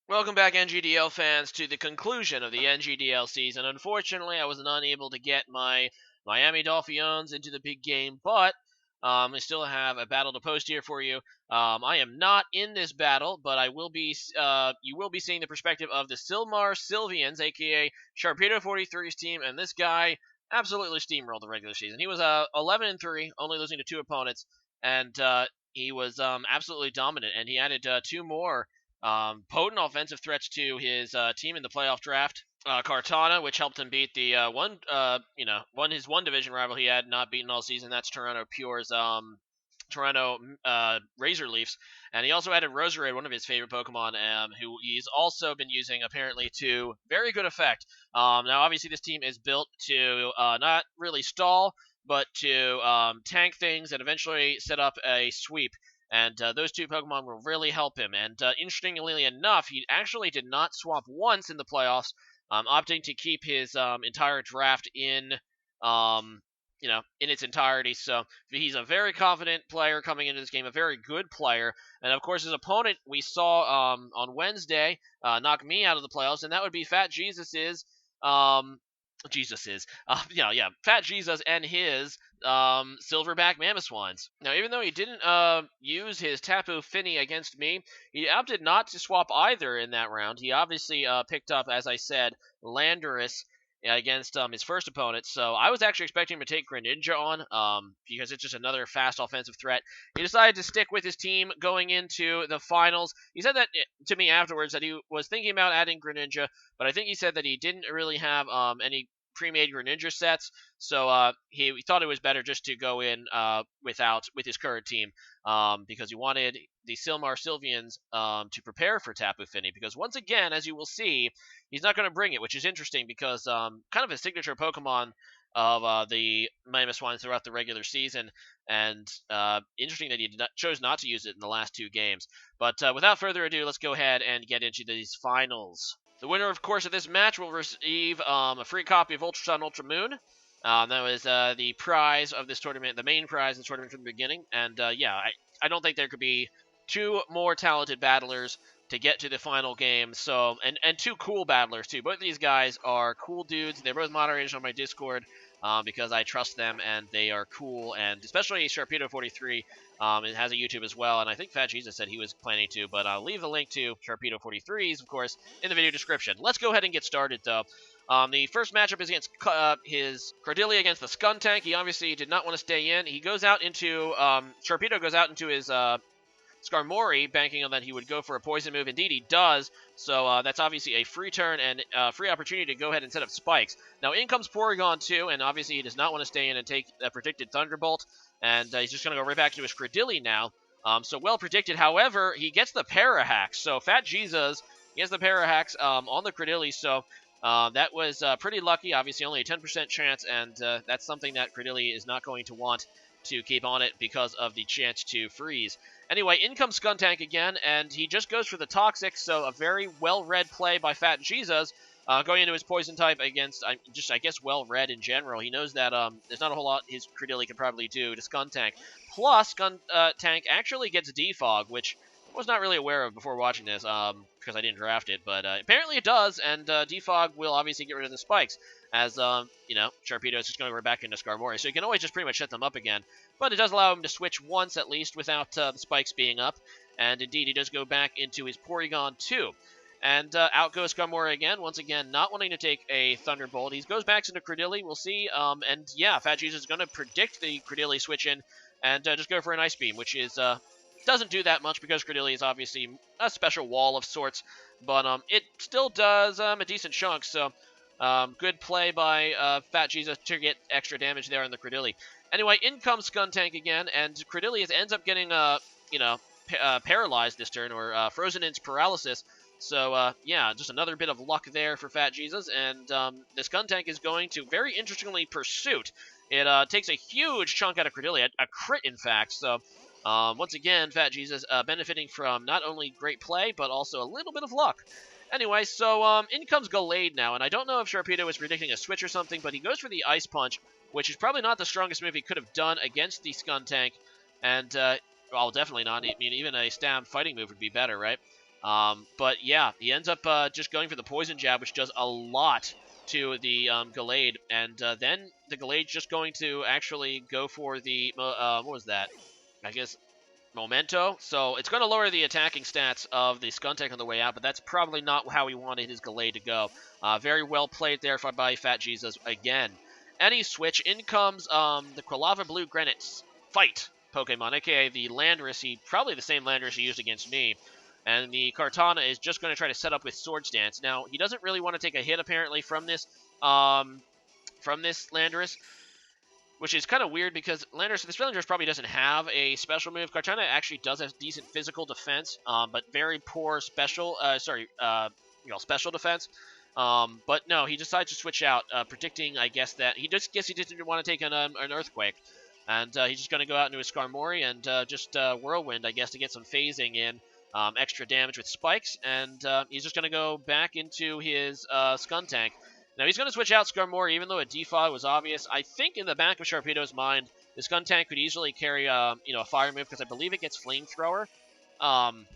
Welcome back, NGDL fans, to the conclusion of the NGDL season. Unfortunately, I was unable to get my Miami Dolphins into the big game, but I still have a battle to post here for you. I am not in this battle, but I will be. You will be seeing the perspective of the Silmar Sylvians, aka Sharpedo 43's team, and this guy absolutely steamrolled the regular season. He was 11-3, only losing to two opponents, and he was absolutely dominant. And he added two more potent offensive threats to his team in the playoff draft. Cartana, which helped him beat the his one division rival he had not beaten all season. That's Toronto Pure's Toronto Razor Leafs, and he also added Roserade, one of his favorite Pokemon, who he's also been using apparently to very good effect. Now, obviously, this team is built to not really stall, but to tank things and eventually set up a sweep. And those two Pokemon will really help him. And interestingly enough, he actually did not swap once in the playoffs, opting to keep his entire draft um, in its entirety. So he's a very confident player coming into this game, a very good player. And of course, his opponent we saw on Wednesday knock me out of the playoffs, and that would be Fat Jesus's. Fat Jesus and his Silverback Mamoswines. Now, even though he didn't use his Tapu Fini against me, he opted not to swap either in that round. He obviously picked up, as I said, Landorus against his first opponent. So I was actually expecting him to take Greninja on because it's just another fast offensive threat. He decided to stick with his team going into the finals. He said that to me afterwards that he was thinking about adding Greninja, but I think he said that he didn't really have any pre-made Greninja sets, so he thought it was better just to go in with his current team because he wanted the Silmar Sylvians to prepare for Tapu Fini, because once again, as you will see, he's not going to bring it, which is interesting because kind of a signature Pokemon of the Mamoswine throughout the regular season, and interesting that he chose not to use it in the last two games. But without further ado, let's go ahead and get into these finals. The winner, of course, of this match will receive a free copy of Ultra Sun, Ultra Moon. That was the prize of this tournament, the main prize of the tournament from the beginning. And I don't think there could be two more talented battlers to get to the final game. So, and two cool battlers too. Both of these guys are cool dudes. They're both moderators on my Discord because I trust them and they are cool. And especially Sharpedo 43. It has a YouTube as well, and I think Fat Jesus said he was planning to, but I'll leave the link to Sharpedo 43's, of course, in the video description. Let's go ahead and get started, though. The first matchup is against his Cordelia against the Skuntank. He obviously did not want to stay in. He goes out into Sharpedo goes out into his Skarmory, banking on that he would go for a poison move. Indeed, he does. So that's obviously a free turn and free opportunity to go ahead and set up spikes. Now, in comes Porygon 2, and obviously he does not want to stay in and take a predicted Thunderbolt. And he's just going to go right back to his Credilli now. So well predicted. However, he gets the Parahax. So Fat Jesus gets the Parahax on the Credilli. So that was pretty lucky. Obviously, only a 10% chance, and that's something that Credilli is not going to want to keep on it because of the chance to freeze. Anyway, in comes Skuntank again, and he just goes for the Toxic, so a very well-read play by Fat Jesus, going into his Poison type against, I guess, well-read in general. He knows that there's not a whole lot his Credilli can probably do to Skuntank. Plus, Skuntank actually gets Defog, which I was not really aware of before watching this, because I didn't draft it, but apparently it does, and Defog will obviously get rid of the spikes, as, Sharpedo is just going to go back into Skarmory, so you can always just pretty much set them up again. But it does allow him to switch once at least without the spikes being up. And indeed, he does go back into his Porygon 2. And out goes Skarmory again, once again, not wanting to take a Thunderbolt. He goes back into Credilli, we'll see. And yeah, Fat Jesus is going to predict the Credilli switch in and just go for an Ice Beam, which is doesn't do that much because Credilli is obviously a special wall of sorts. But it still does a decent chunk, so good play by Fat Jesus to get extra damage there on the Credilli. Anyway, in comes Skuntank again, and Credilli ends up getting, paralyzed this turn, or frozen into paralysis. So, yeah, just another bit of luck there for Fat Jesus, and the Skuntank is going to, very interestingly, Pursuit. It takes a huge chunk out of Credilli, a crit, in fact, so once again, Fat Jesus benefiting from not only great play, but also a little bit of luck. Anyway, so in comes Gallade now, and I don't know if Sharpedo was predicting a switch or something, but he goes for the Ice Punch, which is probably not the strongest move he could have done against the Skuntank, and, well, definitely not. I mean, even a stab fighting move would be better, right? But yeah, he ends up just going for the poison jab, which does a lot to the Gallade, and then the Gallade's just going to actually go for the what was that? I guess Memento. So it's going to lower the attacking stats of the Skuntank on the way out, but that's probably not how he wanted his Gallade to go. Very well played there by Fat Jesus again. Any switch, in comes the Quilava Blue Granite's Fight Pokemon, aka the Landorus. Probably the same Landorus he used against me. And the Kartana is just going to try to set up with Swords Dance. Now, he doesn't really want to take a hit, apparently, from this Landorus, which is kind of weird because this Landorus probably doesn't have a special move. Kartana actually does have decent physical defense, but very poor special defense. But no, he decides to switch out, predicting, I guess, that he didn't want to take an Earthquake. And he's just going to go out into his Skarmory and just Whirlwind, I guess, to get some phasing in. Extra damage with spikes, and he's just going to go back into his Skuntank. Now, he's going to switch out Skarmory, even though a defog was obvious. I think in the back of Sharpedo's mind, the Skuntank could easily carry a fire move, because I believe it gets Flamethrower. And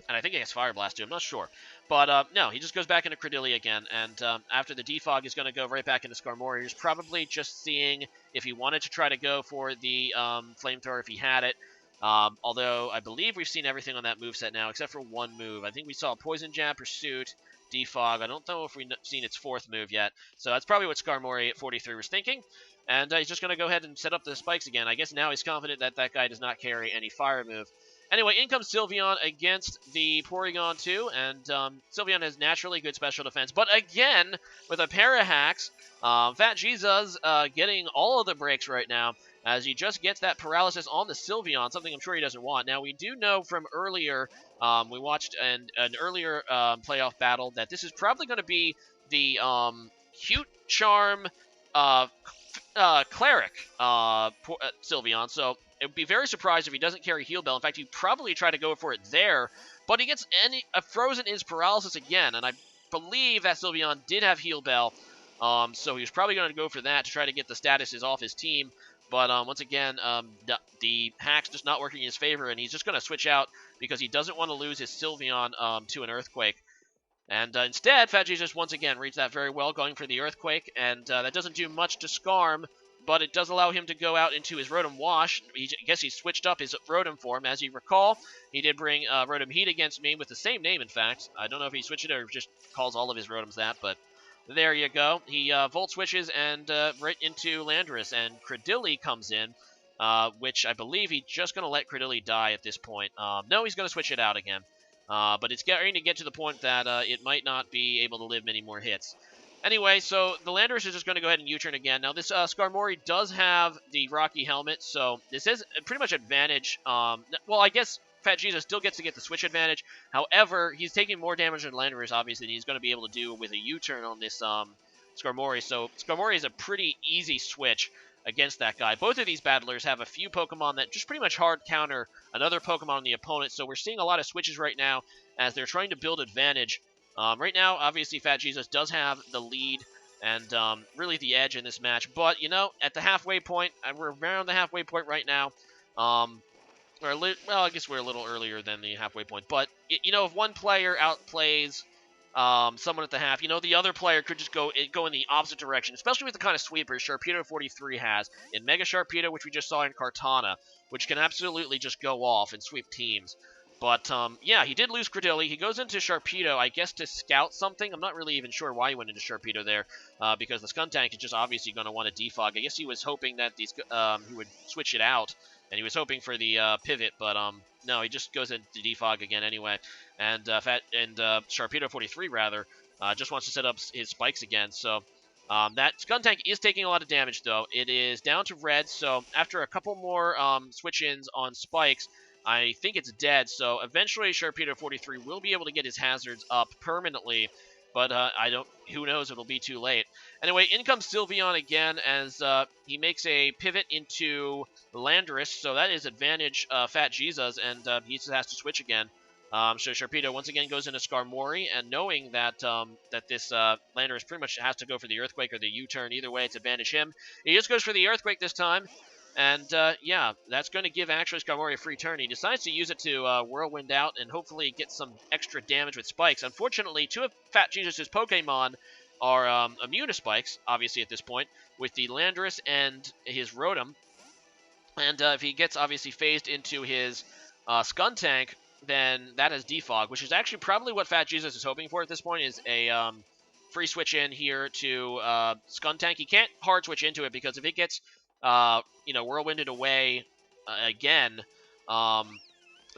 I think it gets Fire Blast too, I'm not sure. But no, he just goes back into Credilli again, and after the defog, he's going to go right back into Skarmory. He's probably just seeing if he wanted to try to go for the Flamethrower if he had it. Although I believe we've seen everything on that moveset now, except for one move. I think we saw Poison Jab, Pursuit, Defog. I don't know if we've seen its fourth move yet. So that's probably what Skarmory at 43 was thinking. And he's just going to go ahead and set up the spikes again. I guess now he's confident that that guy does not carry any fire move. Anyway, in comes Sylveon against the Porygon 2, and Sylveon has naturally good special defense. But again, with a pair of hacks, Fat Jesus getting all of the breaks right now, as he just gets that paralysis on the Sylveon, something I'm sure he doesn't want. Now, we do know from earlier, we watched an earlier playoff battle, that this is probably going to be the Cute Charm Cleric Sylveon, so it would be very surprised if he doesn't carry Heal Bell. In fact, he'd probably try to go for it there, but he gets a Frozen is Paralysis again, and I believe that Sylveon did have Heal Bell, so he was probably going to go for that to try to get the statuses off his team. But once again, the hack's just not working in his favor, and he's just going to switch out because he doesn't want to lose his Sylveon to an Earthquake. And instead, Fat Jesus once again reads that very well, going for the Earthquake, and that doesn't do much to Skarm, but it does allow him to go out into his Rotom Wash. I guess he switched up his Rotom form. As you recall, he did bring Rotom Heat against me with the same name, in fact. I don't know if he switched it or just calls all of his Rotoms that, but there you go. He Volt switches and right into Landorus, and Credilli comes in, which I believe he's just going to let Credilli die at this point. No, he's going to switch it out again. But it's getting to get to the point that it might not be able to live many more hits. Anyway, so the Landorus is just going to go ahead and U-turn again. Now, this Skarmory does have the Rocky Helmet, so this is pretty much advantage. Well, I guess Fat Jesus still gets to get the switch advantage. However, he's taking more damage than Landorus, obviously, than he's going to be able to do with a U-turn on this Skarmory. So Skarmory is a pretty easy switch against that guy. Both of these battlers have a few Pokemon that just pretty much hard counter another Pokemon on the opponent, so we're seeing a lot of switches right now as they're trying to build advantage. Right now, obviously, Fat Jesus does have the lead and really the edge in this match, but, you know, at the halfway point, we're around the halfway point right now. Well, I guess we're a little earlier than the halfway point, but, you know, if one player outplays someone at the half, you know, the other player could just go in the opposite direction, especially with the kind of sweepers Sharpedo 43 has in Mega Sharpedo, which we just saw in Kartana, which can absolutely just go off and sweep teams. But, yeah, he did lose Credilli. He goes into Sharpedo, I guess, to scout something. I'm not really even sure why he went into Sharpedo there, because the Skuntank is just obviously going to want to defog. I guess he was hoping that he would switch it out, and he was hoping for the pivot, but no, he just goes into defog again anyway. And Sharpedo 43 rather just wants to set up his spikes again. So that Skuntank is taking a lot of damage though. It is down to red. So after a couple more switch-ins on spikes, I think it's dead. So eventually Sharpedo 43 will be able to get his hazards up permanently. But who knows, it'll be too late. Anyway, in comes Sylveon again as he makes a pivot into Landorus. So that is advantage Fat Jesus, and he just has to switch again. So Sharpedo once again goes into Skarmory, and knowing that this Landorus pretty much has to go for the Earthquake or the U-turn, either way, it's advantage him. He just goes for the Earthquake this time, And yeah, that's going to give actually Skarmory a free turn. He decides to use it to Whirlwind out and hopefully get some extra damage with spikes. Unfortunately, two of Fat Jesus' Pokemon are immune to spikes, obviously at this point, with the Landorus and his Rotom. And if he gets obviously phased into his Skuntank, then that has Defog, which is actually probably what Fat Jesus is hoping for at this point, is a free switch in here to Skuntank. He can't hard switch into it because if it gets, Whirlwinded away again,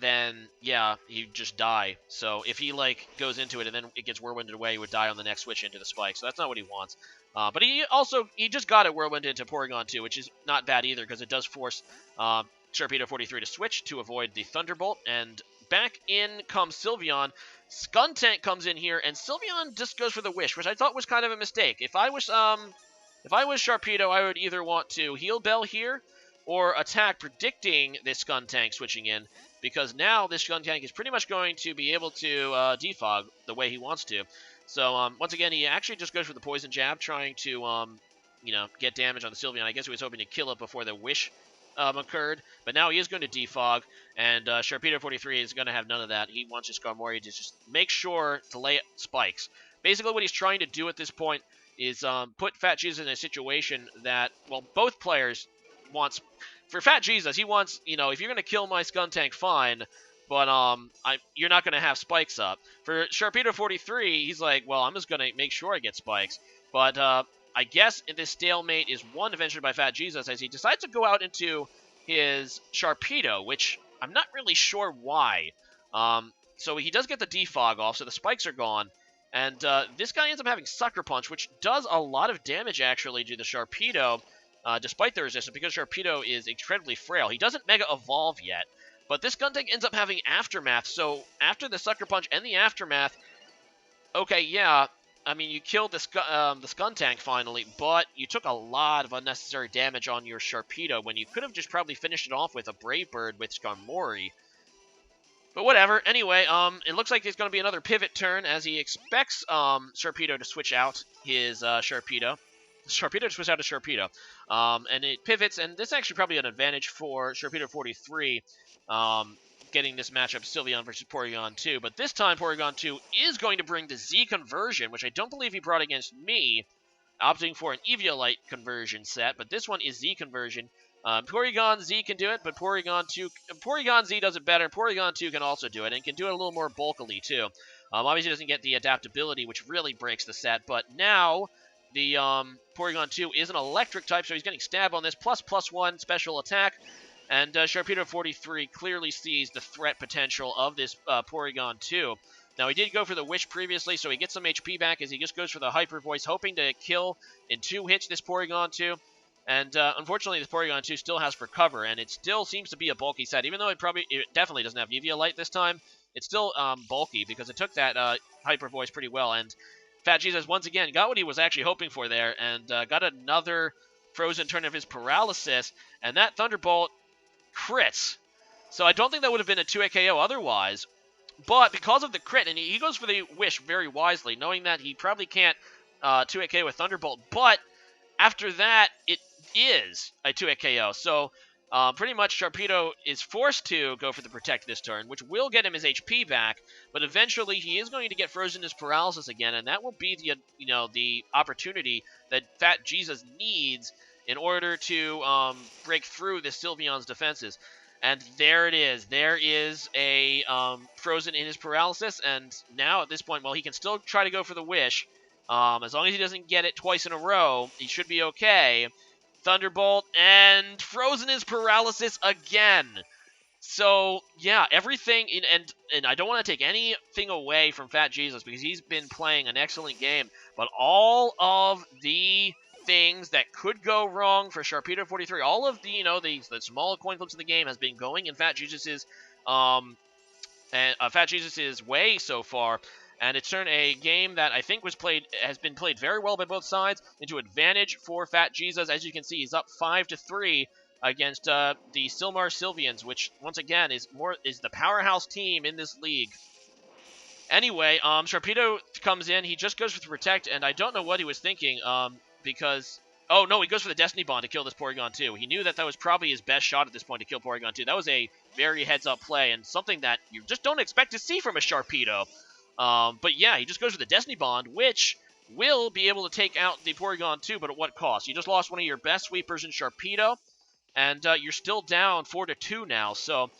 then yeah, he'd just die. So if he goes into it and then it gets Whirlwinded away, he would die on the next switch into the spike. So that's not what he wants. But he just got it Whirlwind into Porygon 2, which is not bad either because it does force Sharpedo 43 to switch to avoid the Thunderbolt. And back in comes Sylveon. Skuntank comes in here, and Sylveon just goes for the Wish, which I thought was kind of a mistake. If I was Sharpedo, I would either want to Heal Bell here or attack, predicting this Skuntank switching in, because now this Skuntank is pretty much going to be able to defog the way he wants to. So once again, he actually just goes for the Poison Jab, trying to get damage on the Sylveon. I guess he was hoping to kill it before the Wish occurred, but now he is going to defog, and Sharpedo 43 is going to have none of that. He wants his Skarmory to just make sure to lay spikes. Basically, what he's trying to do at this point is put Fat Jesus in a situation that, well, both players wants. For Fat Jesus, he wants, if you're going to kill my Skuntank, fine, but you're not going to have spikes up. For Sharpedo 43, he's like, well, I'm just going to make sure I get spikes. But I guess this stalemate is won eventually by Fat Jesus as he decides to go out into his Sharpedo, which I'm not really sure why. So he does get the defog off, so the spikes are gone. And this guy ends up having Sucker Punch, which does a lot of damage, actually, to the Sharpedo, despite the resistance, because Sharpedo is incredibly frail. He doesn't Mega Evolve yet, but this Skuntank ends up having Aftermath. So after the Sucker Punch and the Aftermath, okay, yeah, I mean, you killed the Skuntank finally, but you took a lot of unnecessary damage on your Sharpedo when you could have just probably finished it off with a Brave Bird with Skarmory. But whatever. Anyway, it looks like it's going to be another pivot turn as he expects Sharpedo to switch out his Sharpedo. Sharpedo to switch out his Sharpedo. And it pivots, and this is actually probably an advantage for Sharpedo 43, getting this matchup Sylveon versus Porygon 2. But this time, Porygon 2 is going to bring the Z conversion, which I don't believe he brought against me, opting for an Eviolite conversion set. But this one is Z conversion. Porygon Z can do it, but Porygon Z does it better. Porygon 2 can also do it, and can do it a little more bulkily, too. Obviously, doesn't get the adaptability, which really breaks the set, but now the Porygon 2 is an electric type, so he's getting stab on this, ++1 special attack, and Sharpedo 43 clearly sees the threat potential of this Porygon 2. Now, he did go for the Wish previously, so he gets some HP back as he just goes for the Hyper Voice, hoping to kill in 2 hits this Porygon 2. And unfortunately, this Porygon 2 still has Recover, and it still seems to be a bulky set. Even though it definitely doesn't have Eviolite this time, it's still bulky because it took that Hyper Voice pretty well. And Fat Jesus, once again, got what he was actually hoping for there, and got another Frozen turn of his Paralysis, and that Thunderbolt crits. So I don't think that would have been a 2-hit KO otherwise. But because of the crit, and he goes for the Wish very wisely, knowing that he probably can't 2-hit KO with Thunderbolt, but after that, it is a 2-hit KO. So pretty much Sharpedo is forced to go for the Protect this turn, which will get him his HP back, but eventually he is going to get Frozen as Paralysis again, and that will be the opportunity that Fat Jesus needs in order to break through the Sylveon's defenses. And there it is. There is a Frozen in his Paralysis, and now at this point, well, he can still try to go for the Wish. As long as he doesn't get it twice in a row, he should be okay. Thunderbolt, and Frozen is Paralysis again. So, yeah, everything, and I don't want to take anything away from Fat Jesus because he's been playing an excellent game, but all of the things that could go wrong for Sharpedo 43, all of the, the small coin flips of the game has been going in Fat Jesus's way so far. And it's turned a game that I think has been played very well by both sides into advantage for Fat Jesus. As you can see, he's up 5-3 against the Silmar Sylveons, which once again is the powerhouse team in this league. Anyway, Sharpedo comes in. He just goes for the Protect, and I don't know what he was thinking, because Oh, no, he goes for the Destiny Bond to kill this Porygon 2. He knew that that was probably his best shot at this point to kill Porygon 2. That was a very heads-up play and something that you just don't expect to see from a Sharpedo. But yeah, he just goes for the Destiny Bond, which will be able to take out the Porygon 2, but at what cost? You just lost one of your best sweepers in Sharpedo, and you're still down 4-2 now. So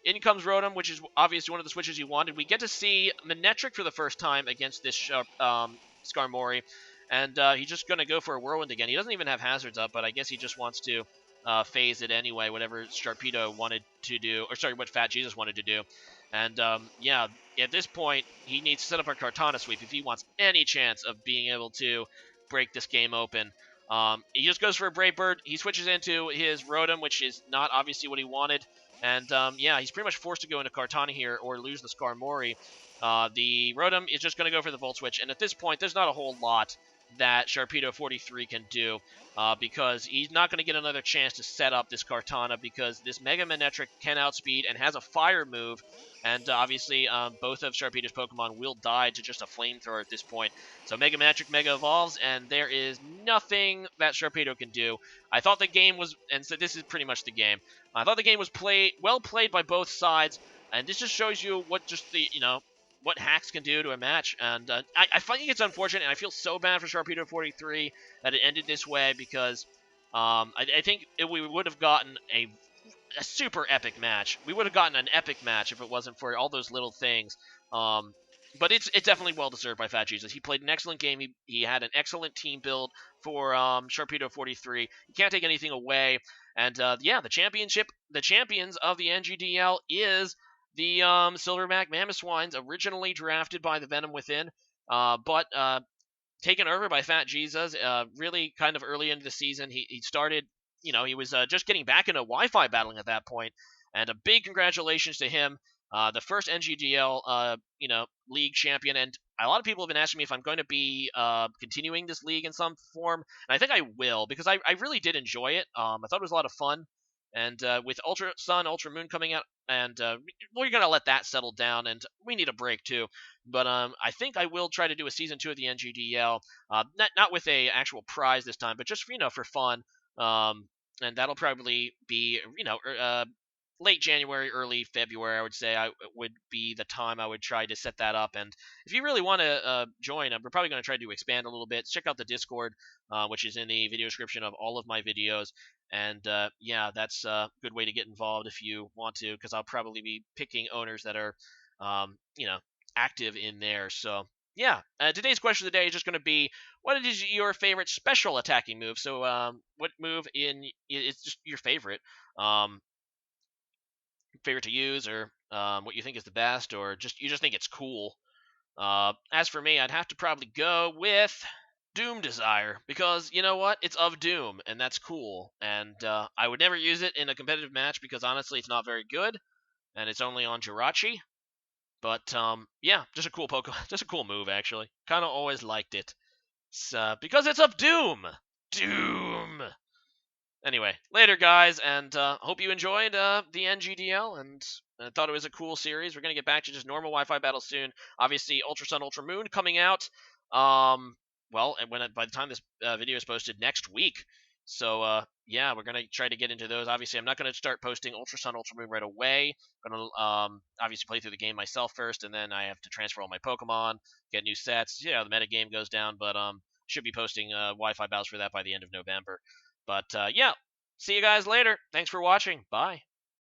in comes Rotom, which is obviously one of the switches you wanted. We get to see Manectric for the first time against this Skarmory, and he's just going to go for a Whirlwind again. He doesn't even have Hazards up, but I guess he just wants to phase it anyway, whatever Sharpedo wanted to do, or sorry, what Fat Jesus wanted to do. And yeah, at this point, he needs to set up a Kartana sweep if he wants any chance of being able to break this game open. He just goes for a Brave Bird. He switches into his Rotom, which is not obviously what he wanted. And yeah, he's pretty much forced to go into Kartana here or lose the Skarmory. The Rotom is just going to go for the Volt Switch. And at this point, there's not a whole lot that Sharpedo 43 can do because he's not going to get another chance to set up this Kartana because this Mega Manectric can outspeed and has a fire move. And obviously, both of Sharpedo's Pokemon will die to just a Flamethrower at this point. So Mega Manectric Mega Evolves, and there is nothing that Sharpedo can do. I thought the game was, and so this is pretty much the game. I thought the game was well played by both sides, and this just shows you what just the, what hacks can do to a match. And I think it's unfortunate, and I feel so bad for Sharpedo 43 that it ended this way because I think we would have gotten a super epic match. We would have gotten an epic match if it wasn't for all those little things. But it's definitely well deserved by Fat Jesus. He played an excellent game. He had an excellent team build for Sharpedo 43. You can't take anything away. And yeah, the champions of the NGDL is the Silverback Mamoswines, originally drafted by the Venom Within, but taken over by Fat Jesus really kind of early into the season. He started, he was just getting back into Wi-Fi battling at that point, and a big congratulations to him. The first NGDL, league champion, and a lot of people have been asking me if I'm going to be continuing this league in some form, and I think I will because I really did enjoy it. I thought it was a lot of fun, and with Ultra Sun, Ultra Moon coming out, and we're gonna let that settle down, and we need a break too. But I think I will try to do a season 2 of the NGDL, not with a actual prize this time, but just for fun. And that'll probably be late January, early February, I would say would be the time I would try to set that up. And if you really want to join, we're probably going to try to expand a little bit. Check out the Discord, which is in the video description of all of my videos. And yeah, that's a good way to get involved if you want to, because I'll probably be picking owners that are, active in there. So yeah, today's question of the day is just going to be, what is your favorite special attacking move? So what move is just your favorite? Favorite to use, or what you think is the best, or you just think it's cool. As for me, I'd have to probably go with Doom Desire because you know what? It's of Doom, and that's cool. And I would never use it in a competitive match because honestly, it's not very good, and it's only on Jirachi. But yeah, just a cool Pokemon, just a cool move actually. Kind of always liked it. Because it's of Doom. Doom. Anyway, later, guys, and hope you enjoyed the NGDL, and thought it was a cool series. We're going to get back to just normal Wi-Fi battles soon. Obviously, Ultra Sun, Ultra Moon coming out, well, and by the time this video is posted next week. So, yeah, we're going to try to get into those. Obviously, I'm not going to start posting Ultra Sun, Ultra Moon right away. I'm going to obviously play through the game myself first, and then I have to transfer all my Pokemon, get new sets. Yeah, the meta game goes down, but should be posting Wi-Fi battles for that by the end of November. But yeah, see you guys later. Thanks for watching. Bye.